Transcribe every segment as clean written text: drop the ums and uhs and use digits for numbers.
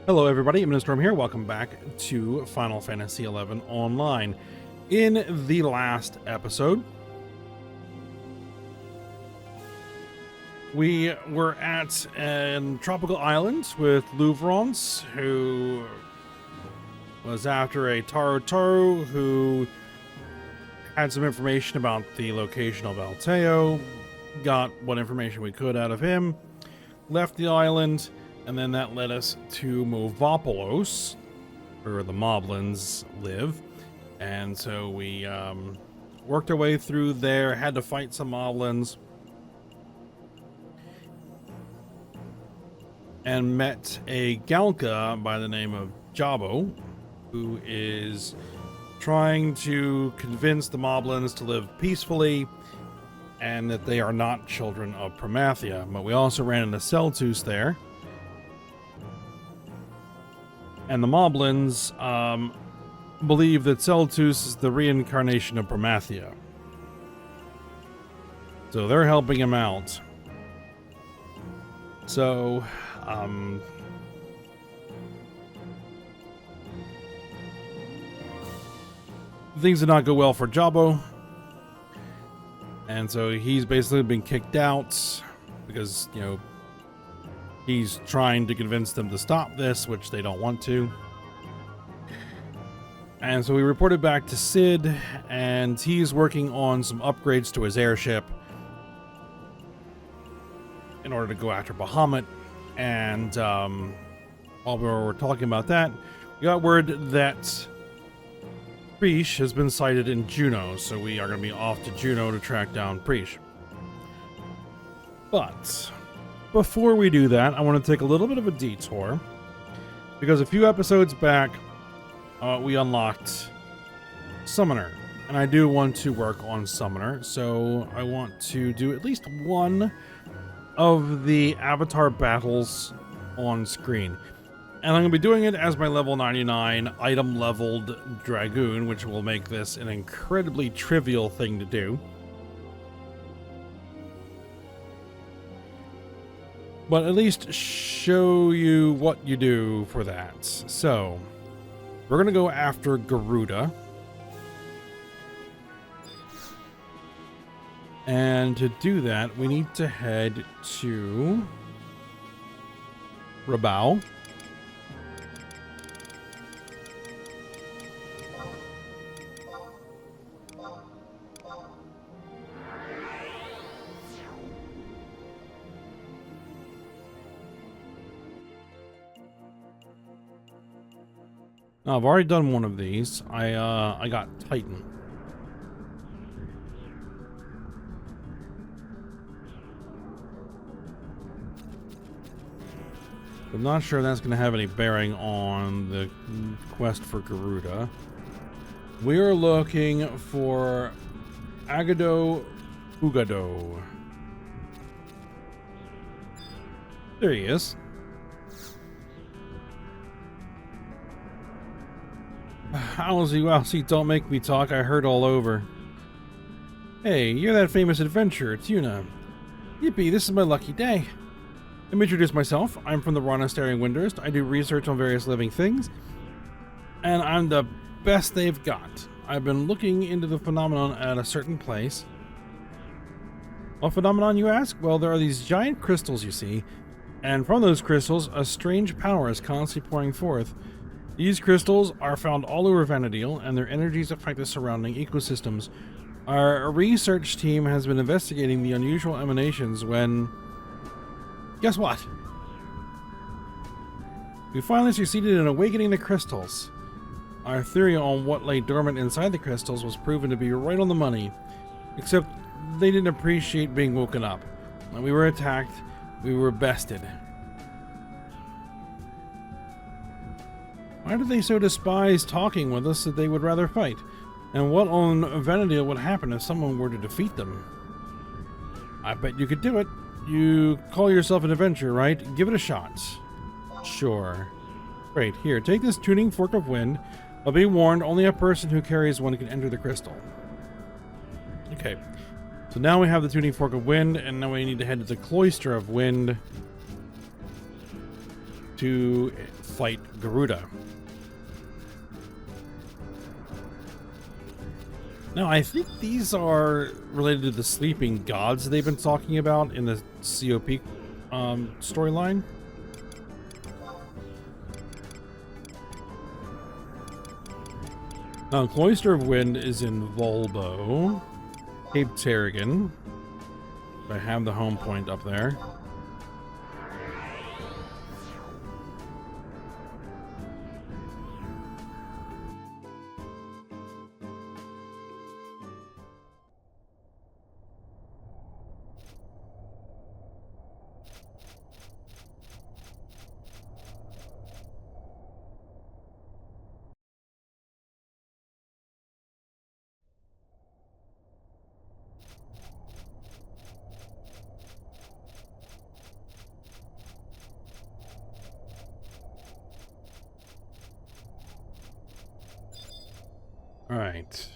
Hello everybody, Storm here. Welcome back to Final Fantasy XI Online. In the last episode, we were at a tropical island with Louvrance, who was after a Taro who had some information about the location of Alteo, got what information we could out of him, left the island, and then that led us to Movopolos, where the Moblins live. And so we worked our way through there, had to fight some Moblins, and met a Galka by the name of Jabo, who is trying to convince the Moblins to live peacefully and that they are not children of Promathia. But we also ran into Celtus there. And the Moblins believe that Celtus is the reincarnation of Promathia. So they're helping him out. So, things did not go well for Jabo. And so he's basically been kicked out because, you know, he's trying to convince them to stop this, which they don't want to. And so we reported back to Sid, and he's working on some upgrades to his airship in order to go after Bahamut. And while we were talking about that, we got word that Preesh has been sighted in Juneau, so we are going to be off to Juneau to track down Preesh. But before we do that, I want to take a little bit of a detour, because a few episodes back, we unlocked Summoner, and I do want to work on Summoner, so I want to do at least one of the avatar battles on screen. And I'm going to be doing it as my level 99 item leveled Dragoon, which will make this an incredibly trivial thing to do. But at least show you what you do for that. So, we're going to go after Garuda. And to do that, we need to head to Rabao. Now, I've already done one of these. I got Titan. I'm not sure that's going to have any bearing on the quest for Garuda. We are looking for Agado Ugado. There he is. Owlsy, don't make me talk. I heard all over. Hey, you're that famous adventurer, Tuna. Yippee, this is my lucky day. Let me introduce myself. I'm from the Ronastarian Windurst. I do research on various living things, and I'm the best they've got. I've been looking into the phenomenon at a certain place. What phenomenon, you ask? Well, there are these giant crystals, you see, and from those crystals, a strange power is constantly pouring forth. These crystals are found all over Vana'diel, and their energies affect the surrounding ecosystems. Our research team has been investigating the unusual emanations when... Guess what? We finally succeeded in awakening the crystals. Our theory on what lay dormant inside the crystals was proven to be right on the money, except they didn't appreciate being woken up. When we were attacked, we were bested. Why do they so despise talking with us that they would rather fight? And what on Vana'diel would happen if someone were to defeat them? I bet you could do it. You call yourself an adventurer, right? Give it a shot. Sure. Great. Here, take this tuning fork of wind. But be warned, only a person who carries one can enter the crystal. Okay. So now we have the tuning fork of wind, and now we need to head to the cloister of wind to fight Garuda. Now, I think these are related to the sleeping gods they've been talking about in the COP storyline. Now, Cloister of Wind is in Volbo, Cape Terrigan. I have the home point up there. All right.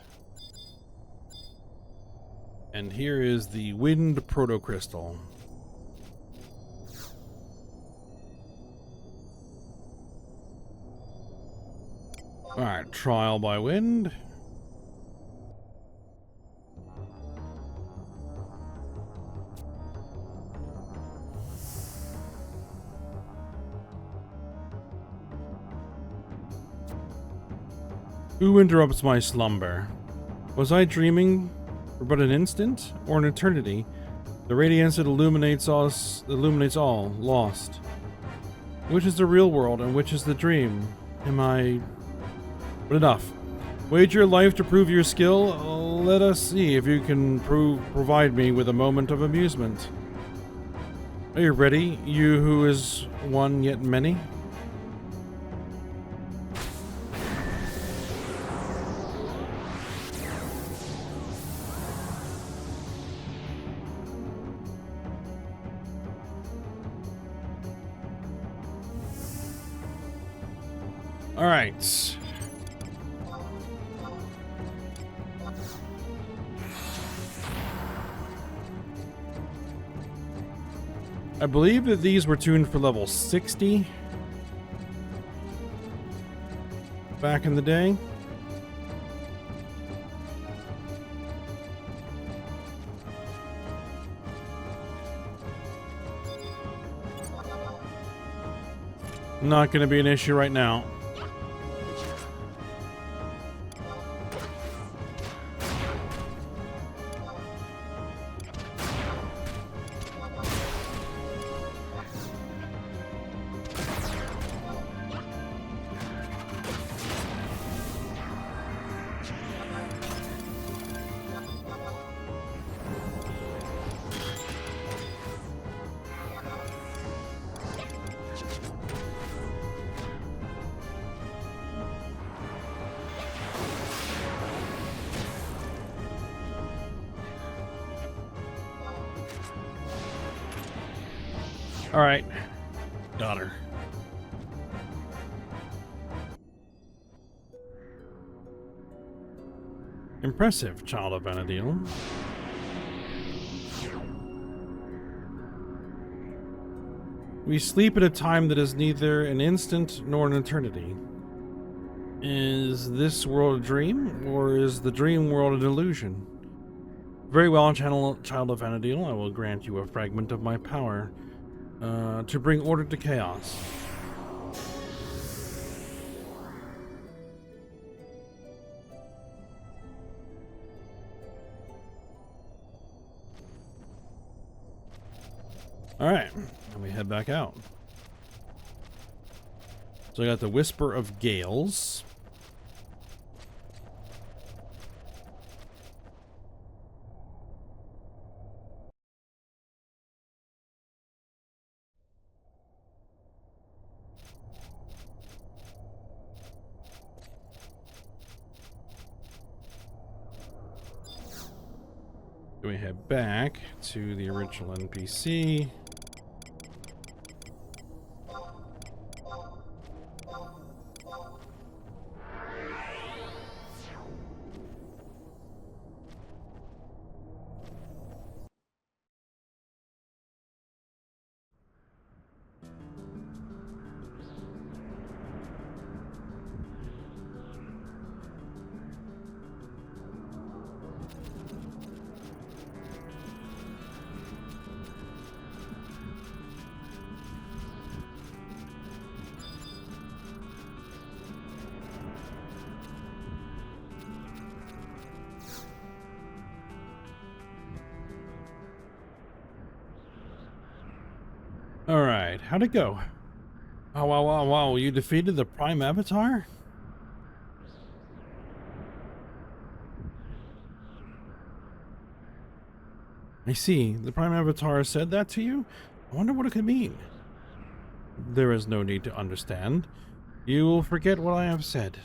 And here is the Wind Protocrystal. All right, Trial by Wind. Who interrupts my slumber? Was I dreaming for but an instant, or an eternity? The radiance that illuminates all, lost. Which is the real world, and which is the dream? Am I... But enough. Wager your life to prove your skill. Let us see if you can provide me with a moment of amusement. Are you ready, you who is one yet many? All right. I believe that these were tuned for level 60 back in the day. Not going to be an issue right now. All right, got her. Impressive, child of Vana'diel. We sleep at a time that is neither an instant nor an eternity. Is this world a dream, or is the dream world an illusion? Very well, child of Vana'diel, I will grant you a fragment of my power. To bring order to chaos. Alright, and we head back out. So I got the Whisper of Gales. We head back to the original NPC. Alright, how'd it go? Oh, wow, you defeated the Prime Avatar? I see. The Prime Avatar said that to you? I wonder what it could mean. There is no need to understand. You will forget what I have said.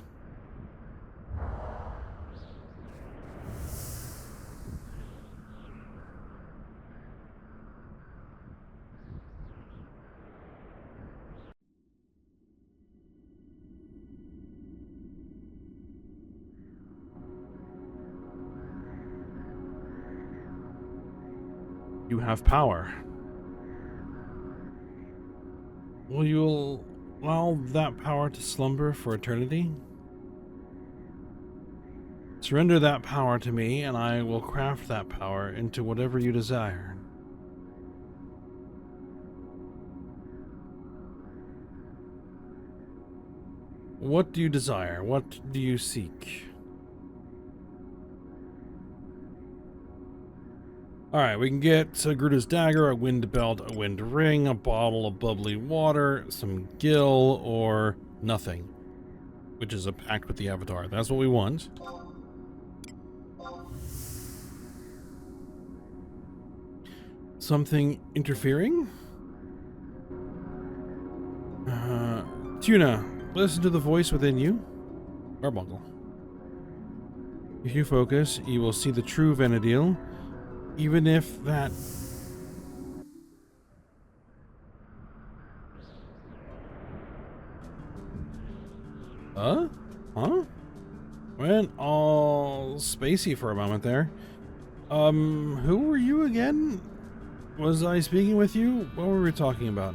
You have power. Will you allow that power to slumber for eternity? Surrender that power to me, and I will craft that power into whatever you desire. What do you desire? What do you seek? Alright, we can get Gruda's dagger, a wind belt, a wind ring, a bottle of bubbly water, some gil, or nothing. Which is a pact with the Avatar. That's what we want. Something interfering? Tuna, listen to the voice within you. Carbuncle. If you focus, you will see the true Vana'diel. Even if that... Huh? Went all spacey for a moment there. Who were you again? Was I speaking with you? What were we talking about?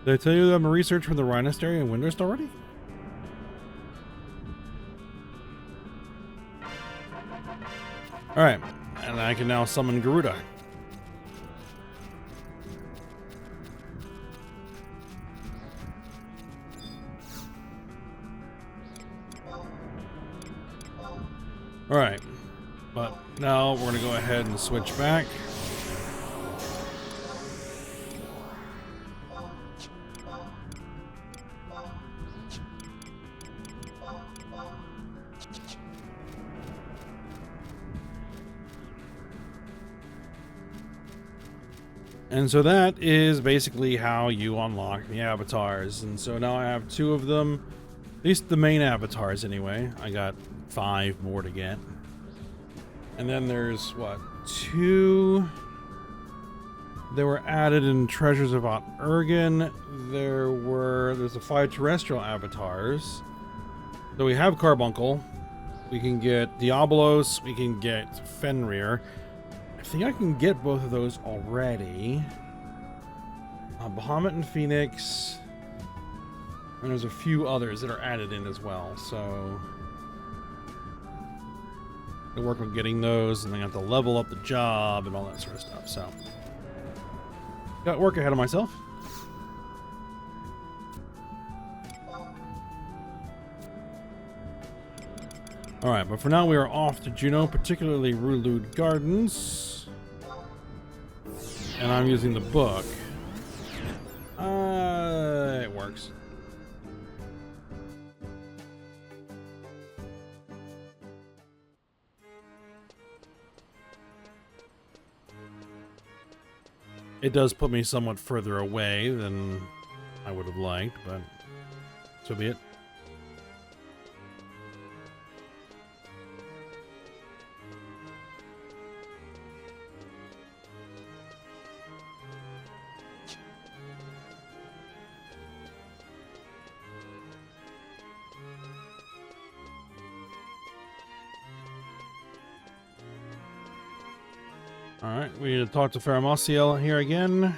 Did I tell you that I'm a researcher from the Rhinostery and Windrest already? Alright. And I can now summon Garuda. Alright. But now we're going to go ahead and switch back. And so that is basically how you unlock the avatars. And so now I have 2 of them, at least the main avatars anyway. I got 5 more to get. And then there's, what, 2 that were added in Treasures of Ot Urgen. There's the 5 terrestrial avatars. So we have Carbuncle. We can get Diabolos. We can get Fenrir. I think I can get both of those already. Bahamut and Phoenix. And there's a few others that are added in as well, so... I work on getting those, and then I have to level up the job and all that sort of stuff, so... Got work ahead of myself. Alright, but for now we are off to Juneau, particularly Rulude Gardens. And I'm using the book. It works. It does put me somewhat further away than I would have liked, but so be it. Alright, we need to talk to Faramosiel here again.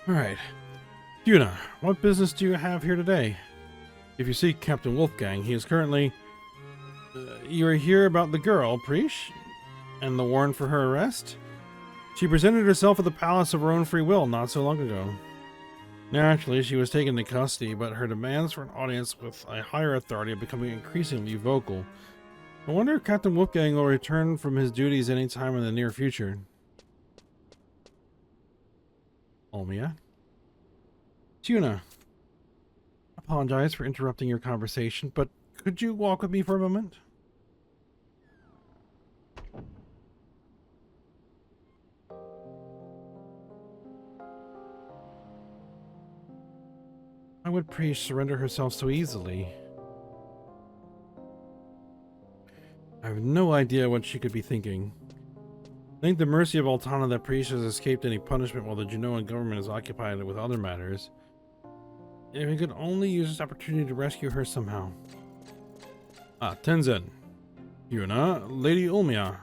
Alright. Yuna, what business do you have here today? If you seek Captain Wolfgang, he is currently... you are here about the girl, Preesh? And the warrant for her arrest? She presented herself at the palace of her own free will not so long ago. Naturally, she was taken into custody, but her demands for an audience with a higher authority are becoming increasingly vocal. I wonder if Captain Wolfgang will return from his duties any time in the near future. Olmia? Tuna. Apologize for interrupting your conversation, but could you walk with me for a moment? Why would Priest surrender herself so easily? I have no idea what she could be thinking. Thank the mercy of Altana that Priest has escaped any punishment while the Genoan government is occupied with other matters. If we could only use this opportunity to rescue her somehow. Tenzin. Yuna, Lady Ulmia.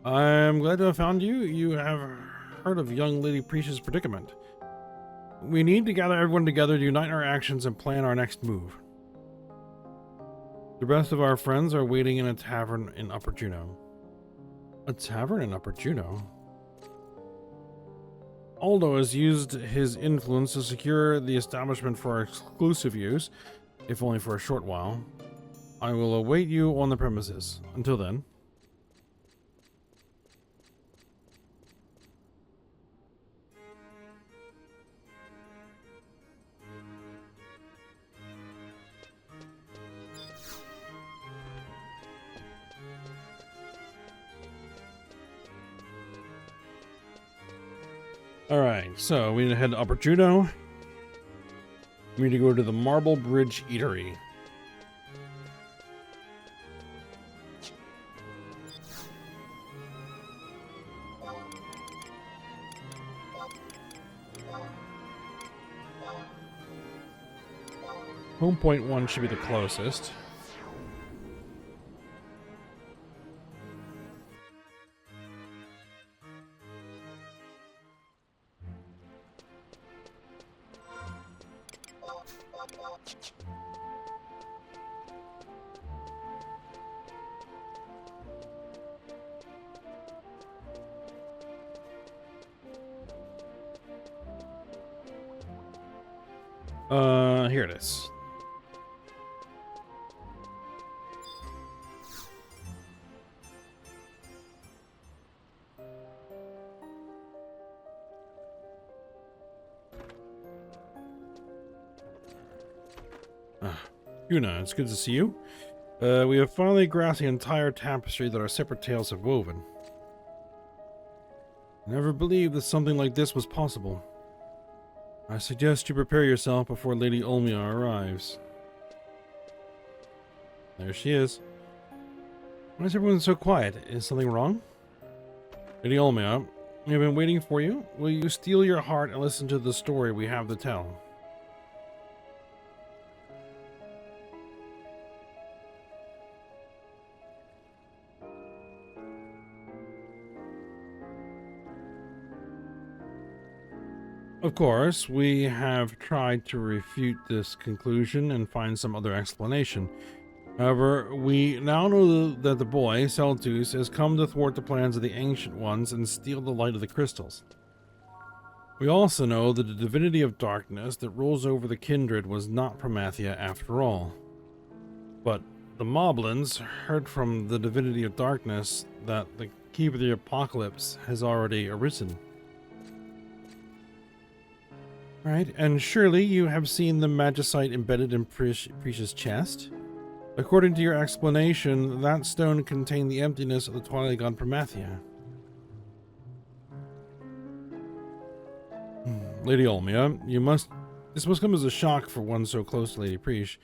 I am glad to have found you. You have heard of young Lady Priest's predicament. We need to gather everyone together to unite our actions and plan our next move. The rest of our friends are waiting in a tavern in Upper Juno. A tavern in Upper Juno? Aldo has used his influence to secure the establishment for our exclusive use, if only for a short while. I will await you on the premises. Until then. Alright, so we need to head to Upper Juno. We need to go to the Marble Bridge Eatery. Home Point 1 should be the closest. Here it is. Yuna, it's good to see you. We have finally grasped the entire tapestry that our separate tales have woven. I never believed that something like this was possible. I suggest you prepare yourself before Lady Ulmia arrives. There she is. Why is everyone so quiet? Is something wrong? Lady Ulmia, we have been waiting for you. Will you steel your heart and listen to the story we have to tell? Of course, we have tried to refute this conclusion and find some other explanation. However, we now know that the boy, Celtus, has come to thwart the plans of the Ancient Ones and steal the light of the crystals. We also know that the divinity of darkness that rules over the kindred was not Promathia after all. But the Moblins heard from the divinity of darkness that the Keep of the Apocalypse has already arisen. Right, and surely you have seen the magicite embedded in Prisha's chest? According to your explanation, that stone contained the emptiness of the Twilight God Promathia. Lady Ulmia, this must come as a shock for one so close to Lady Prish,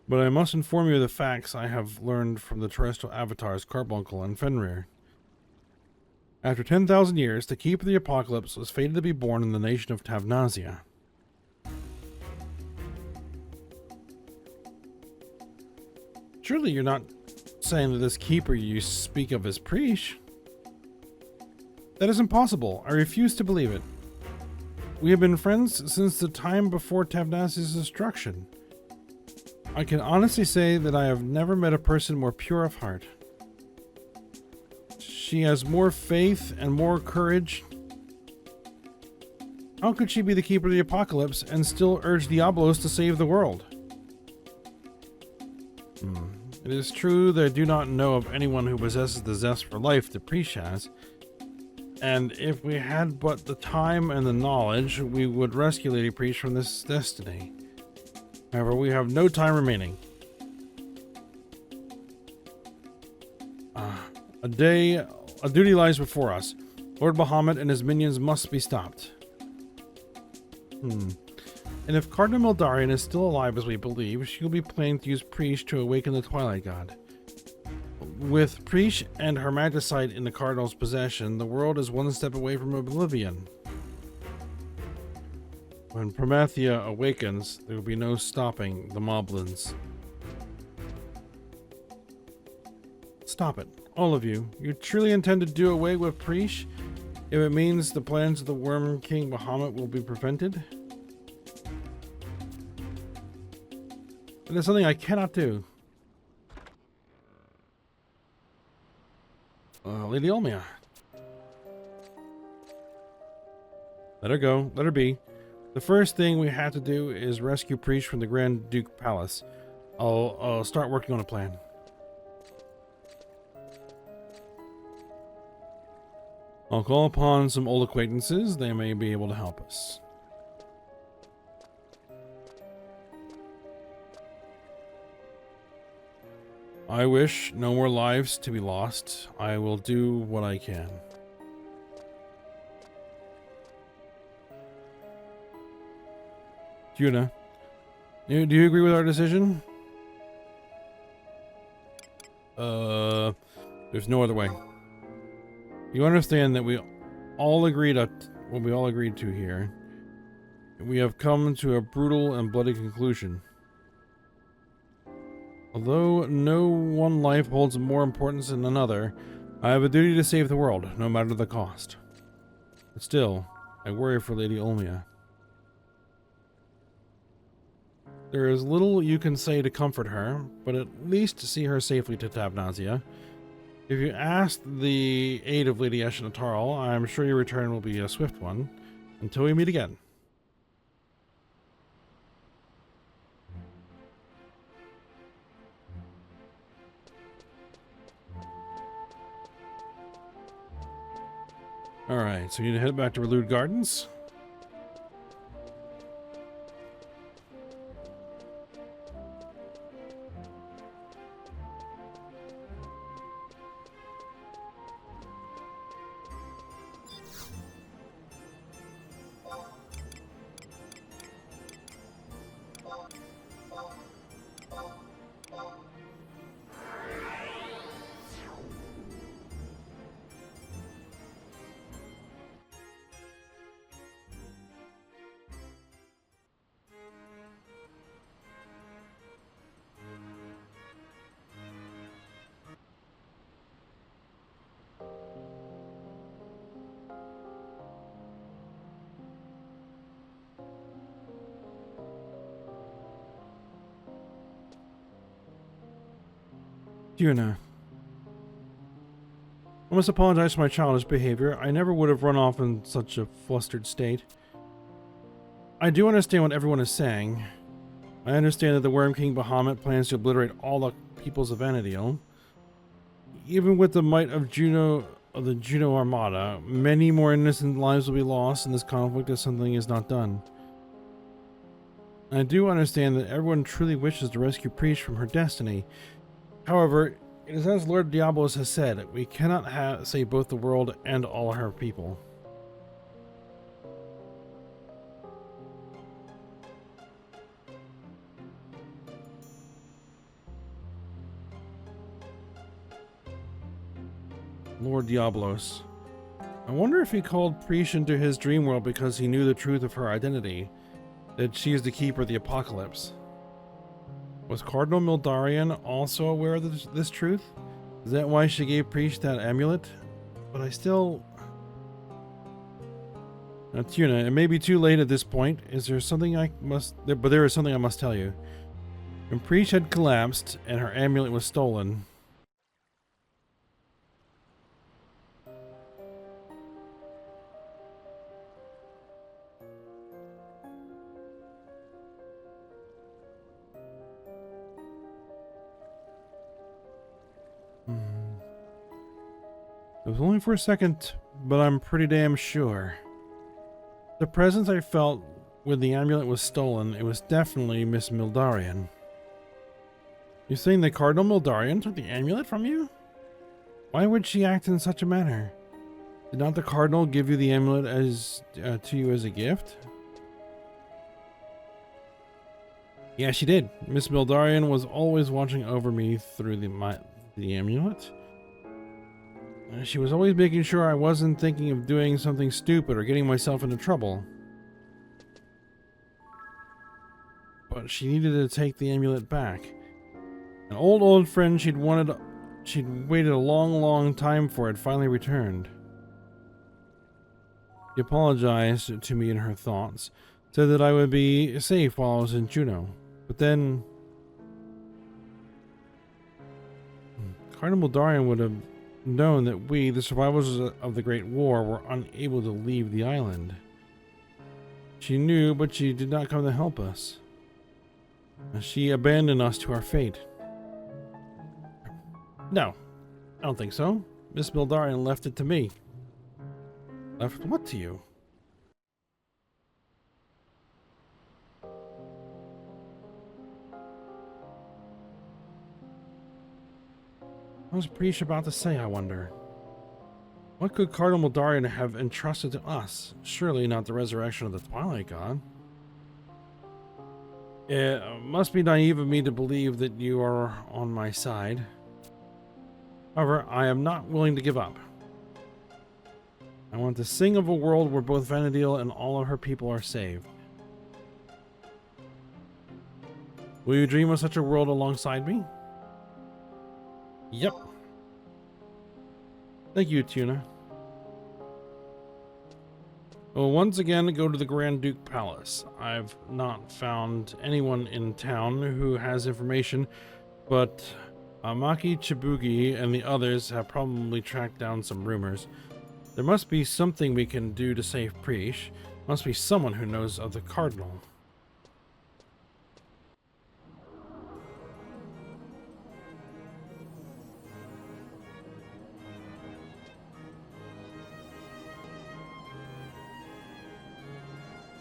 but I must inform you of the facts I have learned from the terrestrial avatars Carbuncle and Fenrir. After 10,000 years, the Keep of the Apocalypse was fated to be born in the nation of Tavnazia. Surely you're not saying that this keeper you speak of is Prish? That is impossible. I refuse to believe it. We have been friends since the time before Tavnazia's destruction. I can honestly say that I have never met a person more pure of heart. She has more faith and more courage. How could she be the keeper of the apocalypse and still urge Diablos to save the world? It is true that I do not know of anyone who possesses the zest for life that Priest has. And if we had but the time and the knowledge, we would rescue Lady Priest from this destiny. However, we have no time remaining. A duty lies before us. Lord Bahamut and his minions must be stopped. And if Cardinal Mildarian is still alive as we believe, she will be planning to use Priest to awaken the Twilight God. With Priest and her magicite in the Cardinal's possession, the world is one step away from oblivion. When Promethea awakens, there will be no stopping the Moblins. Stop it, all of you. You truly intend to do away with Priest if it means the plans of the Worm King Bahamut will be prevented? That is something I cannot do. Lady Olmia. Let her go. Let her be. The first thing we have to do is rescue Priest from the Grand Duke Palace. I'll start working on a plan. I'll call upon some old acquaintances. They may be able to help us. I wish no more lives to be lost. I will do what I can. Juna, do you agree with our decision? There's no other way. You understand that we all agreed at what we all agreed to here. We have come to a brutal and bloody conclusion. Although no one life holds more importance than another, I have a duty to save the world, no matter the cost. But still, I worry for Lady Olmia. There is little you can say to comfort her, but at least to see her safely to Tabnazia. If you ask the aid of Lady Eshnataral, I am sure your return will be a swift one. Until we meet again. Alright, so you need to head back to Relude Gardens. Juna, I must apologize for my childish behavior. I never would have run off in such a flustered state. I do understand what everyone is saying. I understand that the Worm King Bahamut plans to obliterate all the peoples of Vana'diel. Even with the might of the Juno Armada, many more innocent lives will be lost in this conflict if something is not done. I do understand that everyone truly wishes to rescue Priest from her destiny. However, it is as Lord Diablos has said, we cannot save both the world and all her people. Lord Diablos. I wonder if he called Priest into his dream world because he knew the truth of her identity, that she is the keeper of the apocalypse. Was Cardinal Mildarian also aware of this truth? Is that why she gave Priest that amulet? But I still... Now, Tuna, it may be too late at this point. Is there something I must... But there is something I must tell you. When Priest had collapsed and her amulet was stolen... It was only for a second, but I'm pretty damn sure. The presence I felt when the amulet was stolen, it was definitely Miss Mildarian. You're saying that Cardinal Mildarian took the amulet from you? Why would she act in such a manner? Did not the Cardinal give you the amulet to you as a gift? Yeah, she did. Miss Mildarian was always watching over me through the amulet. She was always making sure I wasn't thinking of doing something stupid or getting myself into trouble. But she needed to take the amulet back. An old friend she'd waited a long time for had finally returned. She apologized to me in her thoughts, said that I would be safe while I was in Juneau. But then Cardinal Mildarian would have known that we, the survivors of the Great War, were unable to leave the island. She knew, but she did not come to help us. She abandoned us to our fate. No, I don't think so. Miss Mildarian left it to me. Left what to you? What was Preesh about to say, I wonder? What could Cardinal Mildarian have entrusted to us? Surely not the resurrection of the Twilight God. It must be naive of me to believe that you are on my side. However, I am not willing to give up. I want to sing of a world where both Vana'diel and all of her people are saved. Will you dream of such a world alongside me? Yep. Thank you, Tuna. Well, once again, go to the Grand Duke Palace. I've not found anyone in town who has information, but Maki Chibugi and the others have probably tracked down some rumors. There must be something we can do to save Preesh. Must be someone who knows of the Cardinal.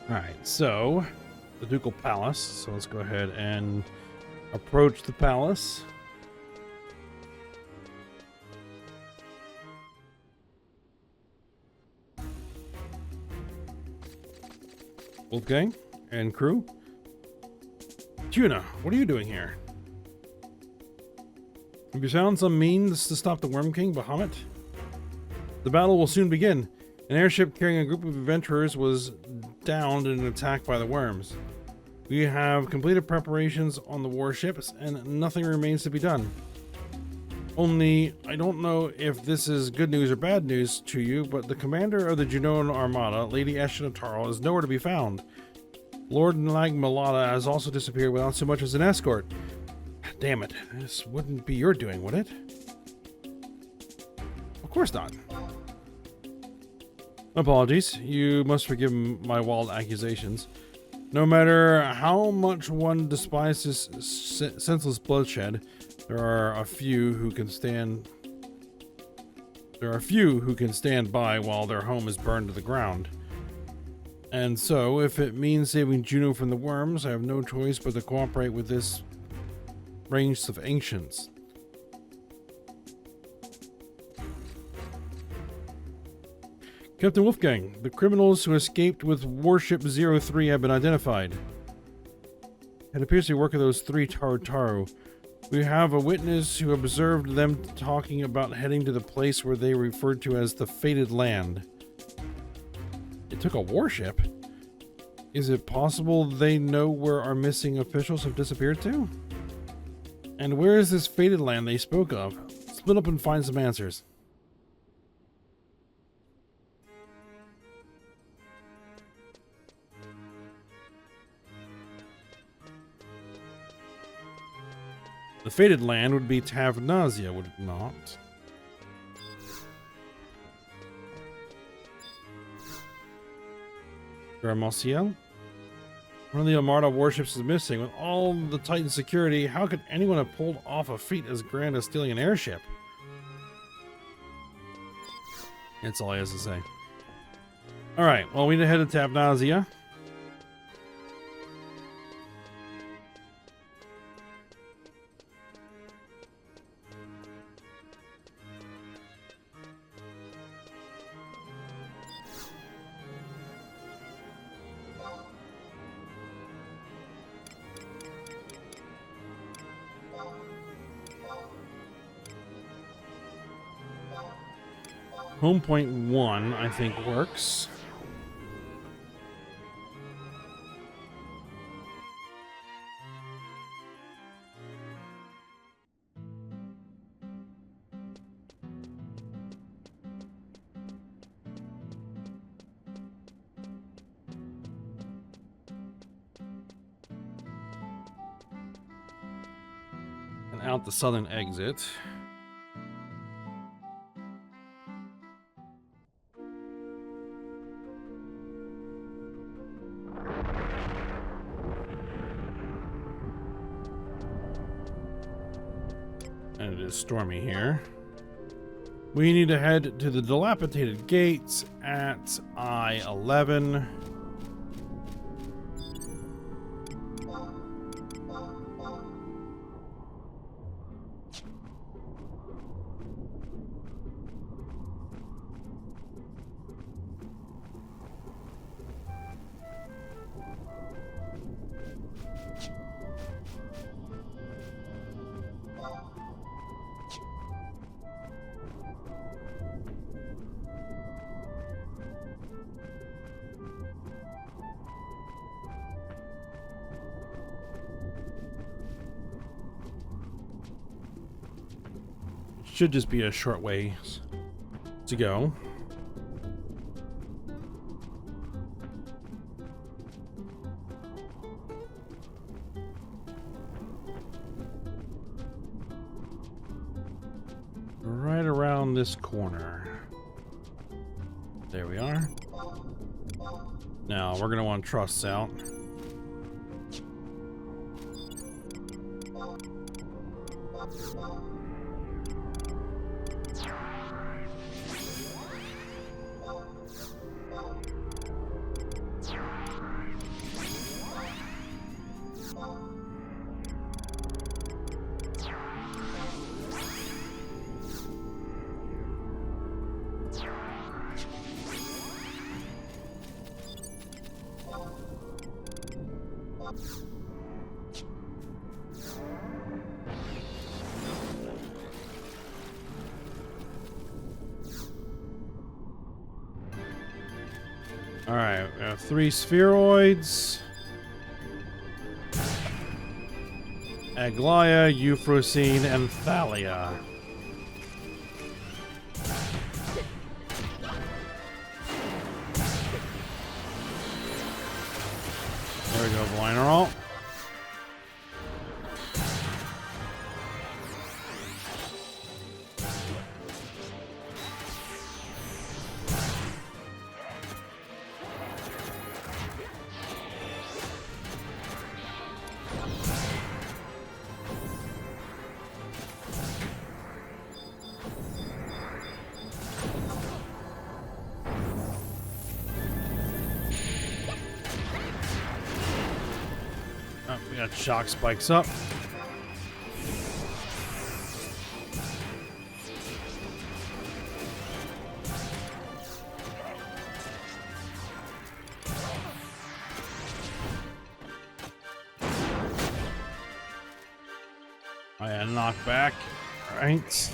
Alright, so the Ducal Palace. So let's go ahead and approach the palace. Wolfgang and crew. Tuna, what are you doing here? Have you found some means to stop the Worm King, Bahamut? The battle will soon begin. An airship carrying a group of adventurers was downed in an attack by the worms. We have completed preparations on the warships, and nothing remains to be done. Only, I don't know if this is good news or bad news to you, but the commander of the Junoan Armada, Lady Eshinataro, is nowhere to be found. Lord Nag Malata has also disappeared without so much as an escort. Damn it, this wouldn't be your doing, would it? Of course not. Apologies, you must forgive my wild accusations. No matter how much one despises senseless bloodshed, there are a few who can stand by while their home is burned to the ground. And so, if it means saving Juneau from the worms, I have no choice but to cooperate with this range of ancients. Captain Wolfgang, the criminals who escaped with Warship 03 have been identified. It appears to be work of those three Taru. We have a witness who observed them talking about heading to the place where they referred to as the Fated Land. It took a warship? Is it possible they know where our missing officials have disappeared to? And where is this Fated Land they spoke of? Split up and find some answers. The Fated Land would be Tavnazia, would it not? Garamosiel? One of the Armada warships is missing. With all the Titan security, how could anyone have pulled off a feat as grand as stealing an airship? That's all he has to say. All right. Well, we need to head to Vana'diel. Home point 1, I think, works. And out the southern exit. And it is stormy here. We need to head to the dilapidated gates at I-11. Should just be a short way to go. Right around this corner. There we are. Now we're going to want trusts out. Alright, we have 3 spheroids. Aglaia, Euphrosyne, and Thalia. There we go, Blineralt. Oh, we got shock spikes up. I had a knockback. All right.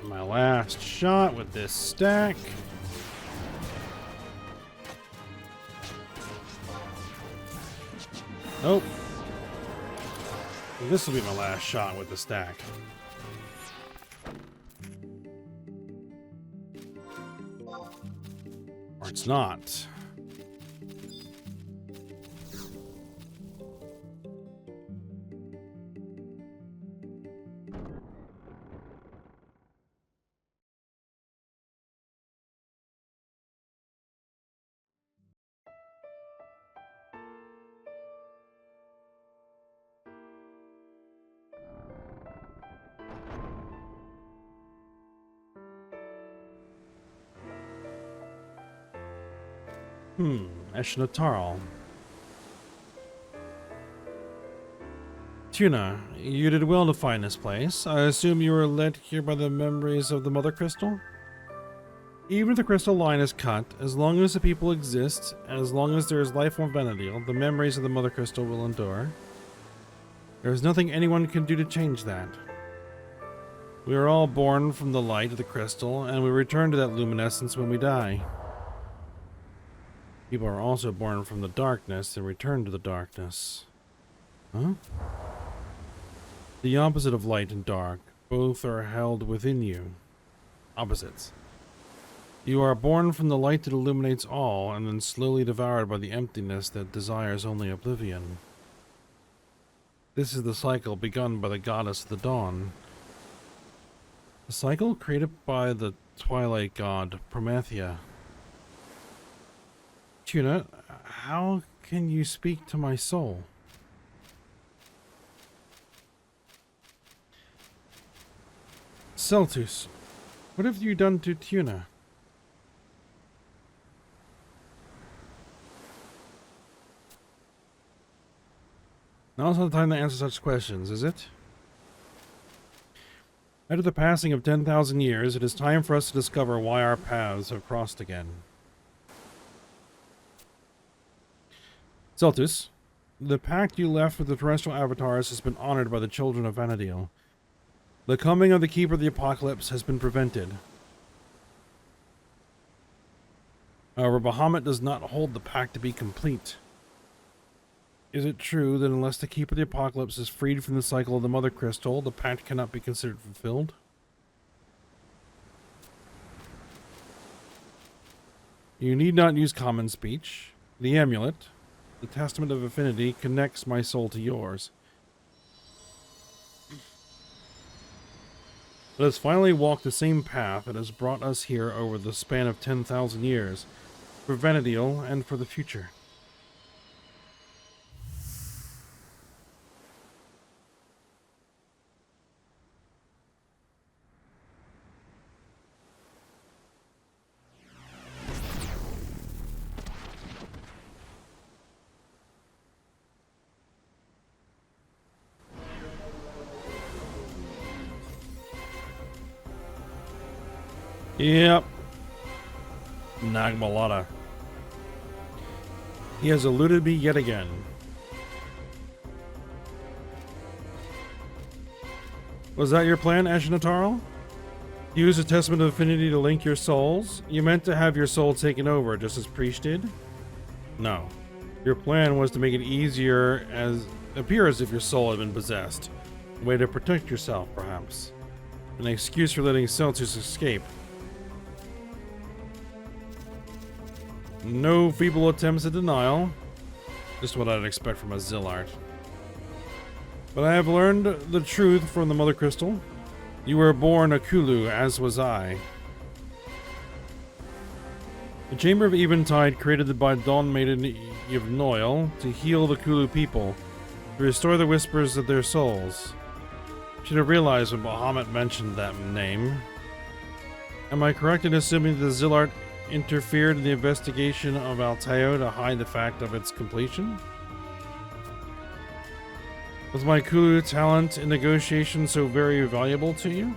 My last shot with this stack. Nope. This will be my last shot with the stack. Or it's not. Eshnatarl. Tuna, you did well to find this place. I assume you were led here by the memories of the Mother Crystal? Even if the crystal line is cut, as long as the people exist, and as long as there is life on Vana'diel, the memories of the Mother Crystal will endure. There is nothing anyone can do to change that. We are all born from the light of the crystal, and we return to that luminescence when we die. People are also born from the darkness and return to the darkness. Huh? The opposite of light and dark. Both are held within you. Opposites. You are born from the light that illuminates all, and then slowly devoured by the emptiness that desires only oblivion. This is the cycle begun by the goddess of the dawn. The cycle created by the twilight god, Promethea. Tuna, how can you speak to my soul? Celtus, what have you done to Tuna? Now's not the time to answer such questions, is it? After the passing of 10,000 years, it is time for us to discover why our paths have crossed again. Celtus, the pact you left with the terrestrial avatars has been honored by the children of Vana'diel. The coming of the Keeper of the Apocalypse has been prevented. However, Bahamut does not hold the pact to be complete. Is it true that unless the Keeper of the Apocalypse is freed from the cycle of the Mother Crystal, the pact cannot be considered fulfilled? You need not use common speech. The amulet, the testament of affinity, connects my soul to yours. Let us finally walk the same path that has brought us here over the span of 10,000 years, for Vana'diel and for the future. Yep. Nagmalata. He has eluded me yet again. Was that your plan, Eshnatarl? Use a testament of affinity to link your souls? You meant to have your soul taken over, just as Priest did? No. Your plan was to make it easier appear as if your soul had been possessed. A way to protect yourself, perhaps. An excuse for letting Celtus escape. No feeble attempts at denial. Just what I'd expect from a Zillart. But I have learned the truth from the Mother Crystal. You were born a Kulu, as was I. The Chamber of Eventide, created by Dawn Maiden Yvnoil to heal the Kulu people, to restore the whispers of their souls. Should have realized when Bahamut mentioned that name. Am I correct in assuming that the Zillart interfered in the investigation of Alteo to hide the fact of its completion? Was my Kulu talent in negotiation so very valuable to you?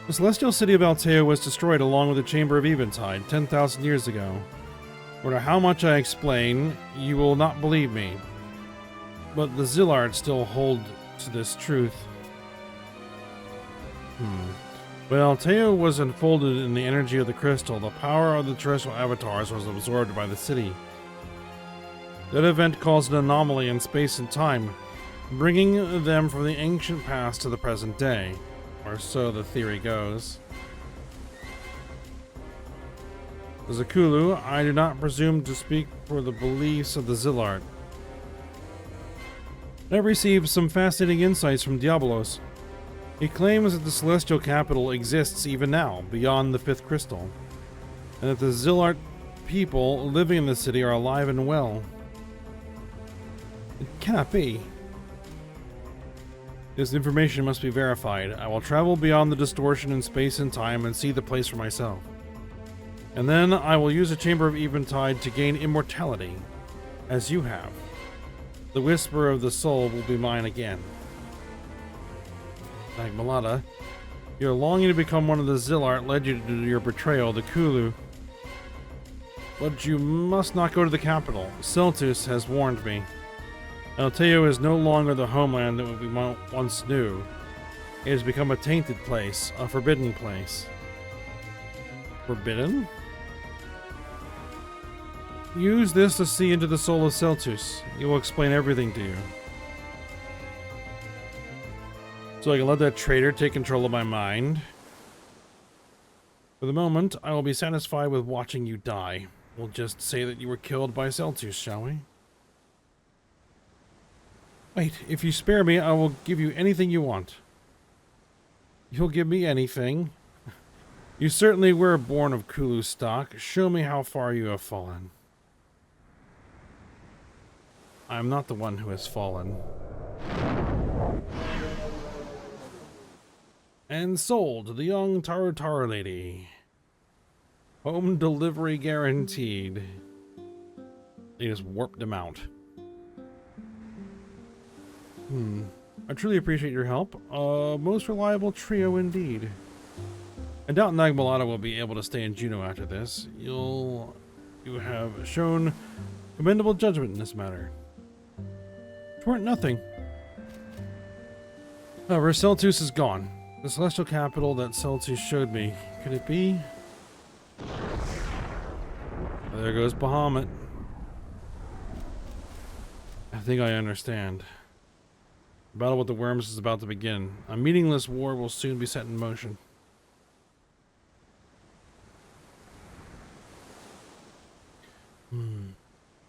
The celestial city of Alteo was destroyed along with the Chamber of Eventide 10,000 years ago. No matter how much I explain, you will not believe me. But the Zillart still hold to this truth. When Alteo was unfolded in the energy of the crystal, the power of the terrestrial avatars was absorbed by the city. That event caused an anomaly in space and time, bringing them from the ancient past to the present day. Or so the theory goes. As a Kulu, I do not presume to speak for the beliefs of the Zillart. I've received some fascinating insights from Diabolos. He claims that the celestial capital exists even now, beyond the fifth crystal, and that the Zillart people living in the city are alive and well. It cannot be. This information must be verified. I will travel beyond the distortion in space and time and see the place for myself. And then I will use a Chamber of Eventide to gain immortality, as you have. The whisper of the soul will be mine again. Nagmalada, your longing to become one of the Zillart led you to your betrayal, the Kulu. But you must not go to the capital. Celtus has warned me. Alteo is no longer the homeland that we once knew. It has become a tainted place, a forbidden place. Forbidden? Use this to see into the soul of Celtus. It will explain everything to you. So I can let that traitor take control of my mind. For the moment, I will be satisfied with watching you die. We'll just say that you were killed by Celtus, shall we? Wait, if you spare me, I will give you anything you want. You'll give me anything? You certainly were born of Kulu stock. Show me how far you have fallen. I'm not the one who has fallen. And sold to the young Tarotara lady. Home delivery guaranteed. They just warped him out. I truly appreciate your help. Most reliable trio indeed. I doubt Nagmalada will be able to stay in Juneau after this. You have shown commendable judgment in this matter. It weren't nothing. However, Celtus is gone. The celestial capital that Celtus showed me. Could it be? There goes Bahamut. I think I understand. The battle with the worms is about to begin. A meaningless war will soon be set in motion.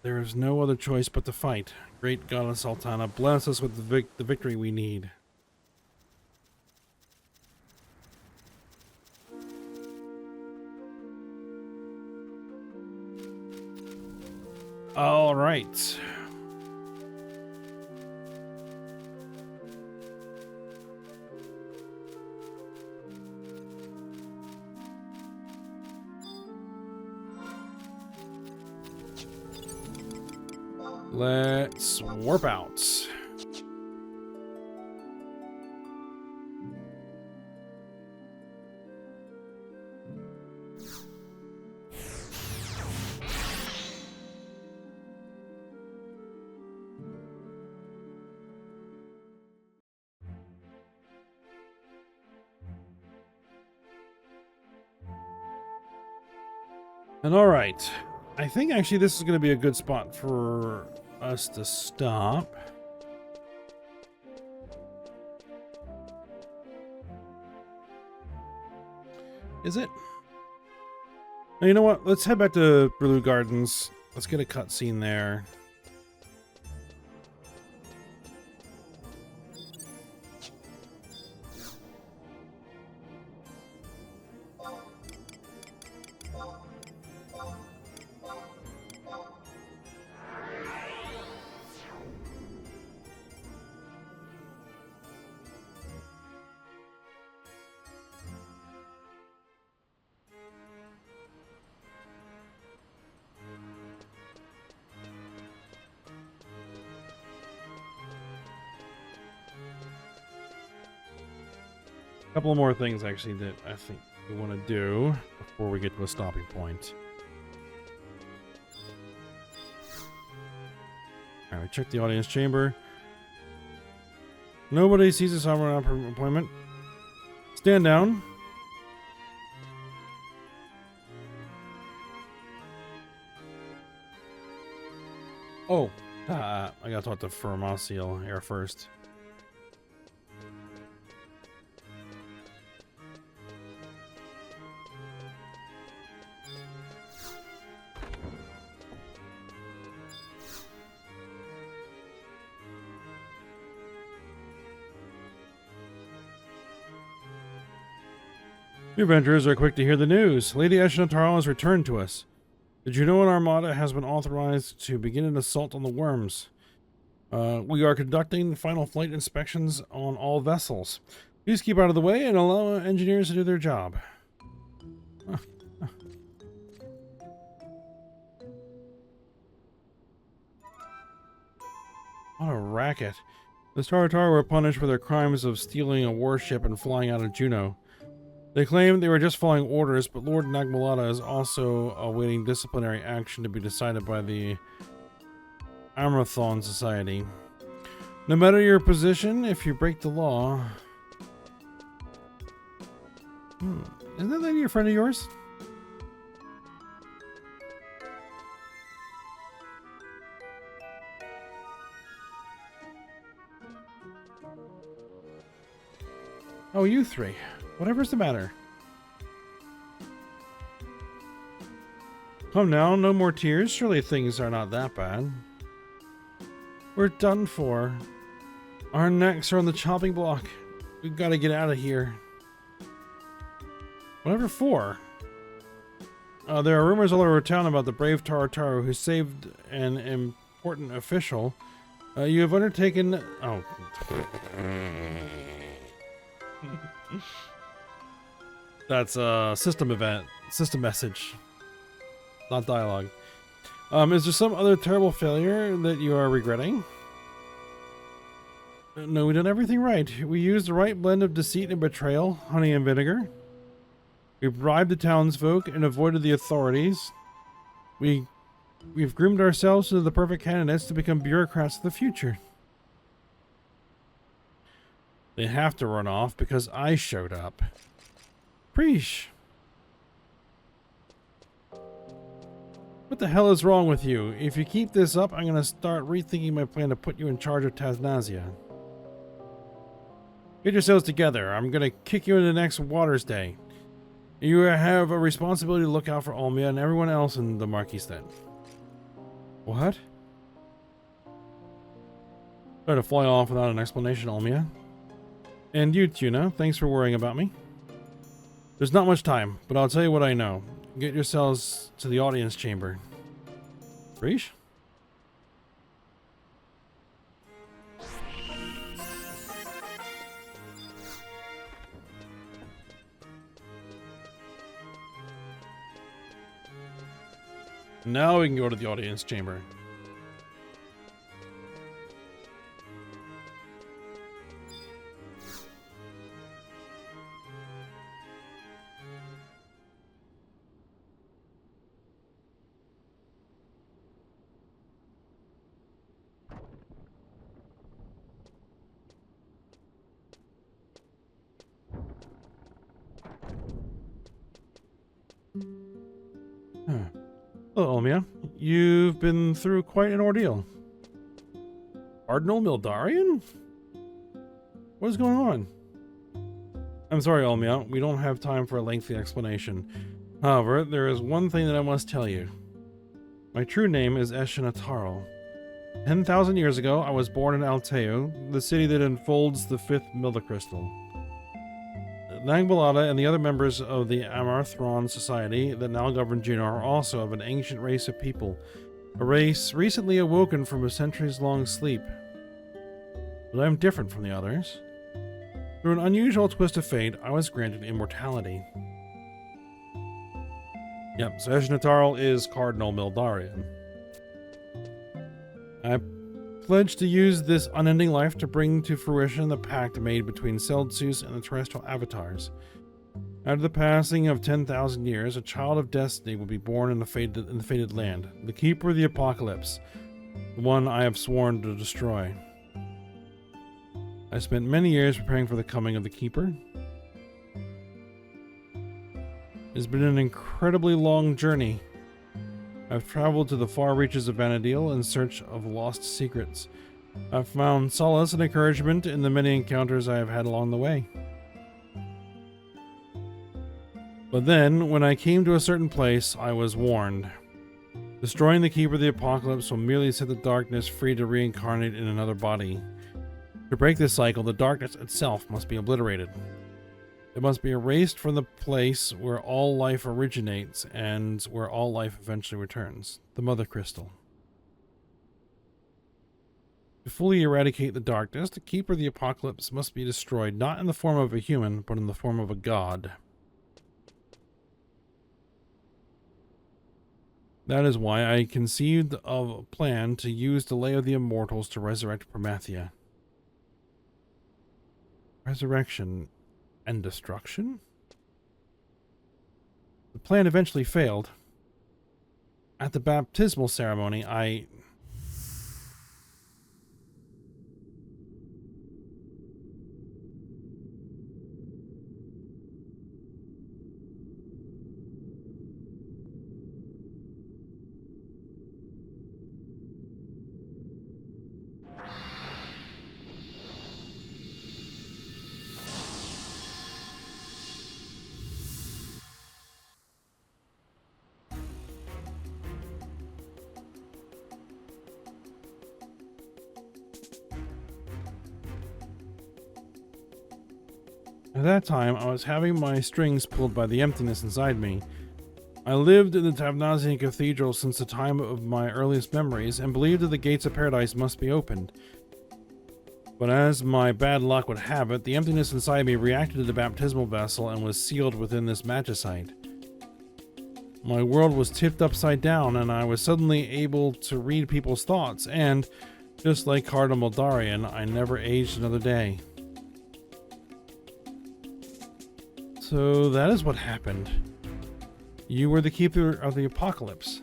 There is no other choice but to fight. Great Goddess Sultana, bless us with the victory we need. All right. Let's warp out. And all right, I think actually this is going to be a good spot for us to stop. Is it? Now, you know what? Let's head back to Blue Gardens. Let's get a cutscene there. Couple more things actually that I think we want to do before we get to a stopping point. Alright, check the audience chamber. Nobody sees a sovereign appointment. Stand down. Oh, I gotta talk to Vana'diel here first. You adventurers are quick to hear the news. Lady Eshnataro has returned to us. Did you know an armada has been authorized to begin an assault on the worms? We are conducting final flight inspections on all vessels. Please keep out of the way and allow engineers to do their job. What a racket. The Staratar were punished for their crimes of stealing a warship and flying out of Juno. They claimed they were just following orders, but Lord Nagmalata is also awaiting disciplinary action to be decided by the Amrathon Society. No matter your position, if you break the law... Isn't that lady a friend of yours? Oh, you three. Whatever's the matter. Come now, no more tears. Surely things are not that bad. We're done for. Our necks are on the chopping block. We've got to get out of here. Whatever for? There are rumors all over town about the brave Tarataru who saved an important official. You have undertaken... Oh. That's a system event. System message. Not dialogue. Is there some other terrible failure that you are regretting? No, we done everything right. We used the right blend of deceit and betrayal, honey and vinegar. We bribed the townsfolk and avoided the authorities. We've groomed ourselves into the perfect candidates to become bureaucrats of the future. They have to run off because I showed up. Preesh. What the hell is wrong with you? If you keep this up, I'm gonna start rethinking my plan to put you in charge of Tasnazia. Get yourselves together. I'm gonna kick you into next Waters Day. You have a responsibility to look out for Olmia and everyone else in the Marquisate. What? Try to fly off without an explanation, Olmia. And you, Tuna, thanks for worrying about me. There's not much time, but I'll tell you what I know. Get yourselves to the audience chamber. Preesh? Now we can go to the audience chamber. Hello, Olmia. You've been through quite an ordeal. Cardinal Mildarian? What is going on? I'm sorry, Olmia. We don't have time for a lengthy explanation. However, there is one thing that I must tell you. My true name is Eshnataro. 10,000 years ago, I was born in Alteo, the city that enfolds the 5th Mildacrystal. Nagbalada and the other members of the Amarthron Society that now govern Juno are also of an ancient race of people, a race recently awoken from a centuries-long sleep. But I am different from the others. Through an unusual twist of fate, I was granted immortality. Yep, so Eshnataro is Cardinal Mildarian. I pledged to use this unending life to bring to fruition the pact made between Seldsus and the terrestrial avatars. After the passing of 10,000 years, a child of destiny will be born in the fated land, the keeper of the apocalypse, the one I have sworn to destroy. I spent many years preparing for the coming of the keeper. It's been an incredibly long journey. I've traveled to the far reaches of Vana'diel in search of lost secrets. I've found solace and encouragement in the many encounters I have had along the way. But then, when I came to a certain place, I was warned. Destroying the Keeper of the Apocalypse will merely set the darkness free to reincarnate in another body. To break this cycle, the darkness itself must be obliterated. It must be erased from the place where all life originates and where all life eventually returns, the Mother Crystal. To fully eradicate the darkness, the Keeper of the Apocalypse must be destroyed not in the form of a human, but in the form of a god. That is why I conceived of a plan to use the Lay of the Immortals to resurrect Promathia. Resurrection and destruction? The plan eventually failed. At the baptismal ceremony, At that time, I was having my strings pulled by the emptiness inside me. I lived in the Tavnazian Cathedral since the time of my earliest memories and believed that the gates of paradise must be opened. But as my bad luck would have it, the emptiness inside me reacted to the baptismal vessel and was sealed within this magicite. My world was tipped upside down, and I was suddenly able to read people's thoughts, and, just like Cardinal Darian, I never aged another day. So that is what happened. You were the Keeper of the Apocalypse.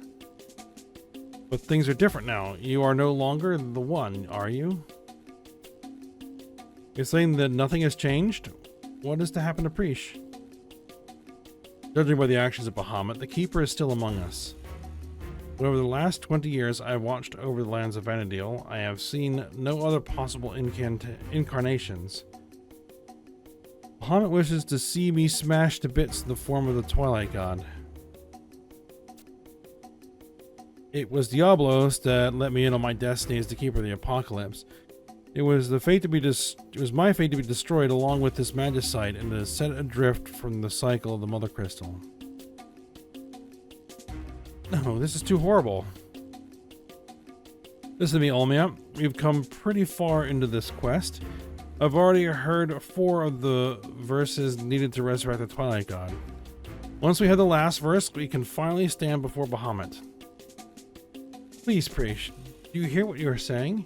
But things are different now. You are no longer the one, are you? You're saying that nothing has changed? What is to happen to Preesh? Judging by the actions of Bahamut, the Keeper is still among us. But over the last 20 years I have watched over the lands of Vana'diel, I have seen no other possible incarnations. Bahamut wishes to see me smashed to bits in the form of the Twilight God. It was Diablos that let me in on my destiny as the Keeper of the Apocalypse. It was my fate to be destroyed along with this magicite and to set adrift from the cycle of the Mother Crystal. No, this is too horrible. Listen to me, Olmia. We've come pretty far into this quest. I've already heard 4 of the verses needed to resurrect the Twilight God. Once we have the last verse, we can finally stand before Bahamut. Please, Preesh, do you hear what you are saying?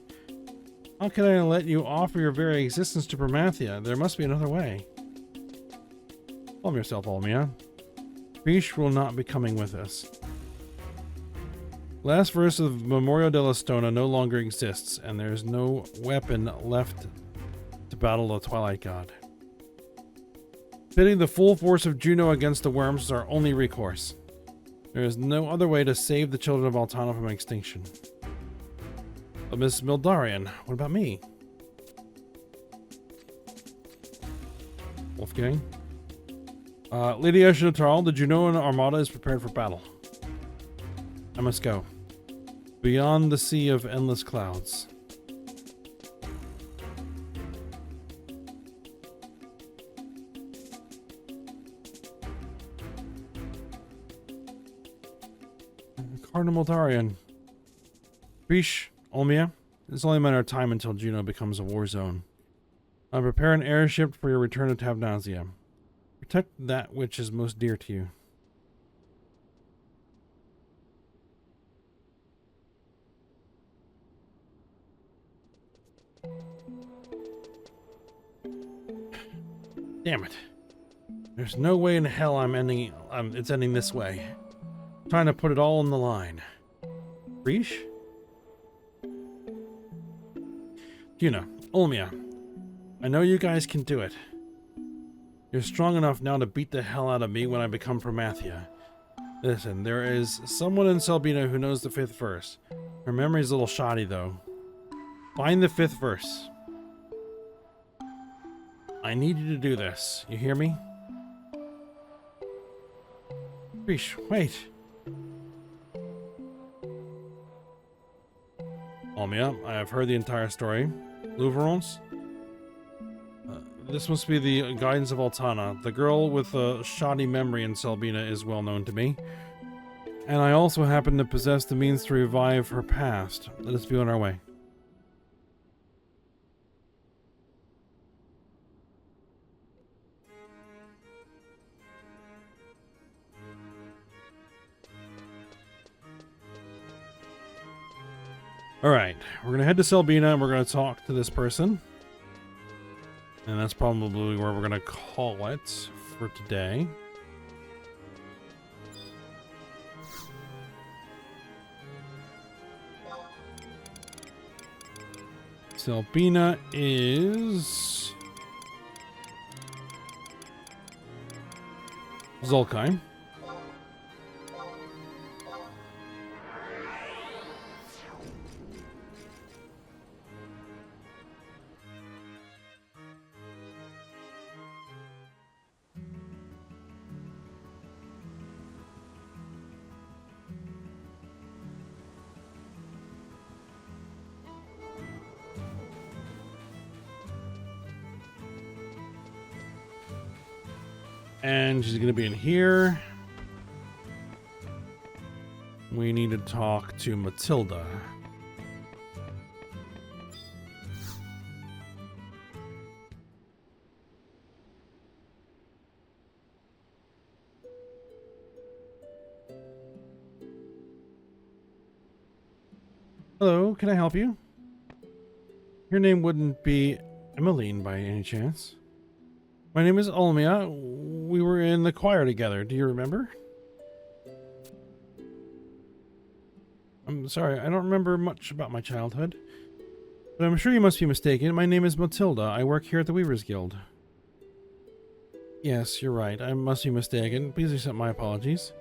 How can I let you offer your very existence to Promathia? There must be another way. Calm yourself, Olmia. Preesh will not be coming with us. Last verse of Memorial della Stona no longer exists, and there is no weapon left to battle the Twilight God. Pitting the full force of Juno against the worms is our only recourse. There is no other way to save the children of Altana from extinction. But Mrs. Mildarian, what about me? Wolfgang? Lady Ashinatal, the Junoan Armada is prepared for battle. I must go. Beyond the sea of endless clouds. Cardinal Mildarian. Preesh, Olmia, it's only a matter of time until Juno becomes a war zone. I'll prepare an airship for your return to Tavnazia. Protect that which is most dear to you. Damn it. There's no way in hell it's ending this way. I'm trying to put it all on the line. Preesh? Juno, Olmia, I know you guys can do it. You're strong enough now to beat the hell out of me when I become Promathia. Listen, there is someone in Selbina who knows the 5th verse. Her memory's a little shoddy, though. Find the 5th verse. I need you to do this. You hear me? Reesh, wait. Almia, I have heard the entire story. Louverance? This must be the guidance of Altana. The girl with a shoddy memory in Selbina is well known to me. And I also happen to possess the means to revive her past. Let us be on our way. Alright, we're gonna head to Selbina and we're gonna talk to this person. And that's probably where we're gonna call it for today. Selbina is Zulkheim. And she's going to be in here. We need to talk to Matilda. Hello, can I help you? Your name wouldn't be Emmeline by any chance? My name is Olmia. We were in the choir together. Do you remember? I'm sorry, I don't remember much about my childhood. But I'm sure you must be mistaken. My name is Matilda. I work here at the Weavers Guild. Yes, you're right. I must be mistaken. Please accept my apologies.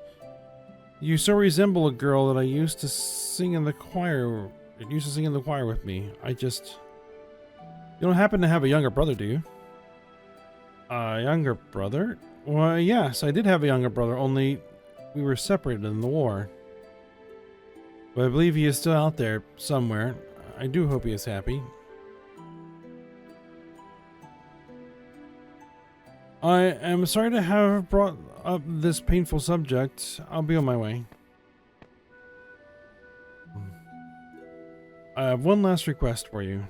You so resemble a girl that I used to sing in the choir. It used to sing in the choir with me. You don't happen to have a younger brother, do you? A younger brother? Well, yes, I did have a younger brother, only we were separated in the war. But I believe he is still out there somewhere. I do hope he is happy. I am sorry to have brought up this painful subject. I'll be on my way. I have one last request for you.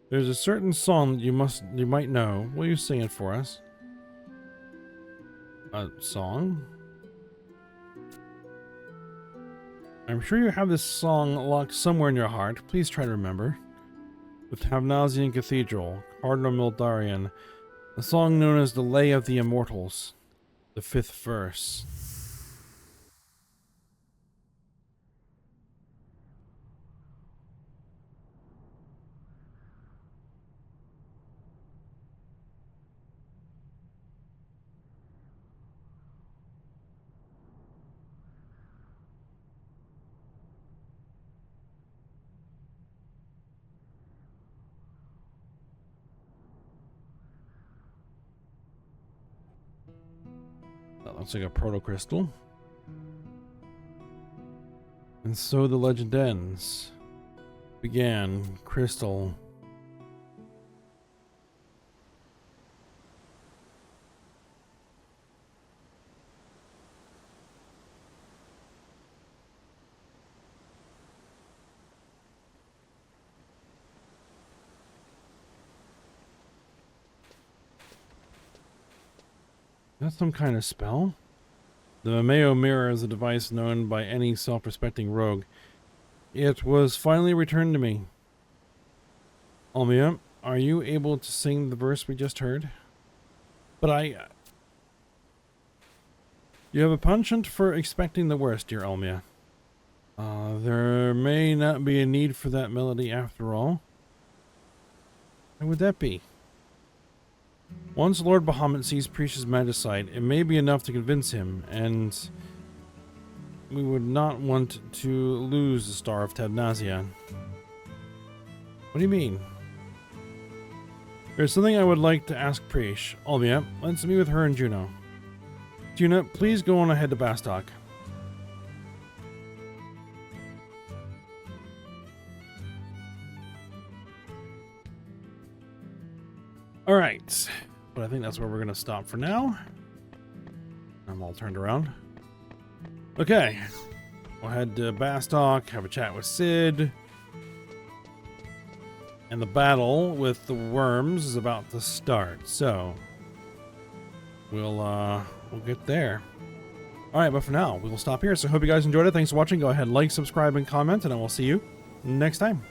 There's a certain song that you might know. Will you sing it for us? A song? I'm sure you have this song locked somewhere in your heart. Please try to remember. With Tavnazian Cathedral, Cardinal Mildarian, a song known as the Lay of the Immortals, the 5th verse. That looks like a proto-crystal. And so the legend ends. Began, crystal. That's some kind of spell? The MMO mirror is a device known by any self-respecting rogue. It was finally returned to me. Almia, are you able to sing the verse we just heard? But You have a penchant for expecting the worst, dear Almia. There may not be a need for that melody after all. Why would that be? Once Lord Bahamut sees Precious Magicite, it may be enough to convince him, and we would not want to lose the Star of Tabnazian. What do you mean? There's something I would like to ask Presh. Olbia, let's meet with her and Juno. Juno, please go on ahead to Bastok. Alright, but I think that's where we're going to stop for now. I'm all turned around. Okay, we'll head to Bastok, have a chat with Sid. And the battle with the worms is about to start, so we'll get there. Alright, but for now, we will stop here. So I hope you guys enjoyed it. Thanks for watching. Go ahead, like, subscribe, and comment, and I will see you next time.